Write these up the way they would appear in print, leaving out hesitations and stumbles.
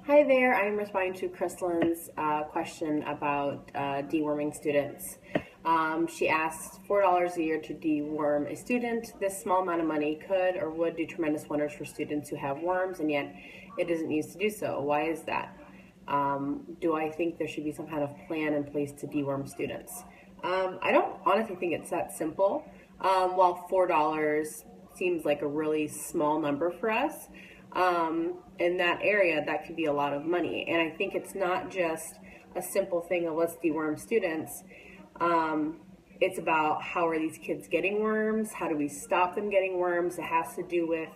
Hi there, I'm responding to Crystalyn's question about deworming students. She asked $4 a year to deworm a student. This small amount of money could or would do tremendous wonders for students who have worms, and yet it isn't used to do so. Why is that? Do I think there should be some kind of plan in place to deworm students? I don't honestly think it's that simple. While $4 seems like a really small number for us, in that area, that could be a lot of money. And I think it's not just a simple thing of let's deworm students. It's about how are these kids getting worms? How do we stop them getting worms? It has to do with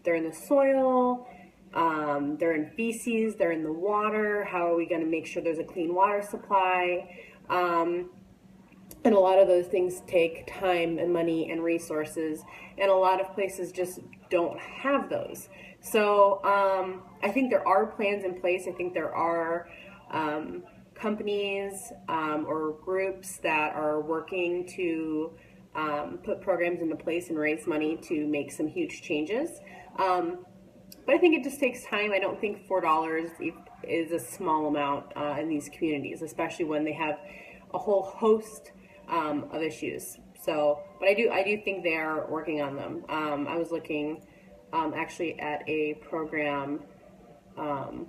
they're in the soil, they're in feces, they're in the water. How are we going to make sure there's a clean water supply? And a lot of those things take time and money and resources, and a lot of places just don't have those. So I think there are plans in place. I think there are companies or groups that are working to put programs into place and raise money to make some huge changes. But I think it just takes time. I don't think $4 is a small amount in these communities, especially when they have a whole host of issues. So, but I do think they are working on them. I was looking actually at a program, and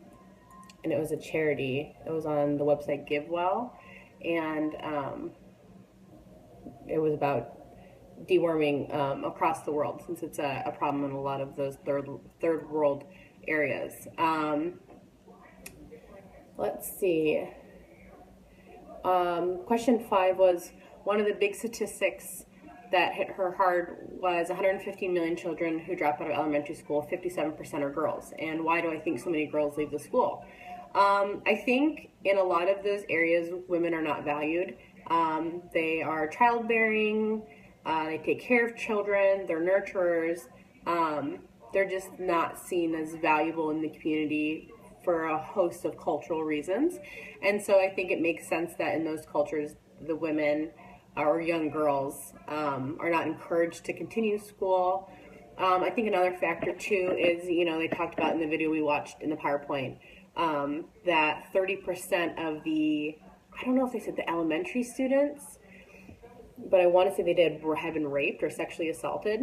it was a charity. It was on the website GiveWell, and it was about deworming across the world, since it's a problem in a lot of those third world areas. Let's see. Question 5 was, one of the big statistics that hit her hard was 115 million children who drop out of elementary school, 57% are girls. And why do I think so many girls leave the school? I think in a lot of those areas, women are not valued. They are childbearing, they take care of children, they're nurturers. They're just not seen as valuable in the community for a host of cultural reasons. And so I think it makes sense that in those cultures, the women or young girls are not encouraged to continue school. I think another factor too is, they talked about in the video we watched in the PowerPoint, that 30% of I don't know if they said the elementary students, but I want to say they have been raped or sexually assaulted.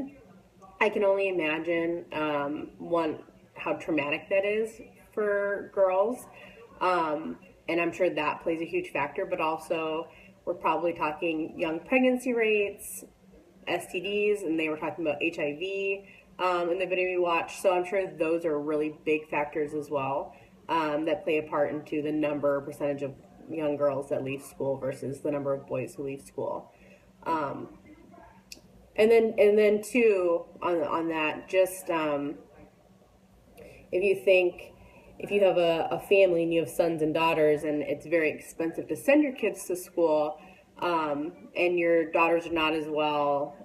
I can only imagine, how traumatic that is for girls. And I'm sure that plays a huge factor, but also we're probably talking young pregnancy rates, STDs, and they were talking about HIV in the video we watched. So I'm sure those are really big factors as well, that play a part into the percentage of young girls that leave school versus the number of boys who leave school. And then too, on that, just if you have a family and you have sons and daughters and it's very expensive to send your kids to school, and your daughters are not as well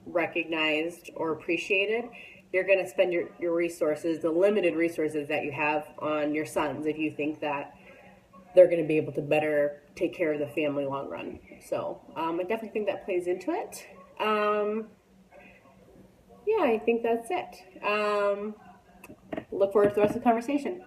recognized or appreciated, you're going to spend your resources, the limited resources that you have, on your sons if you think that they're going to be able to better take care of the family long run. So I definitely think that plays into it. Yeah, I think that's it. Look forward to the rest of the conversation.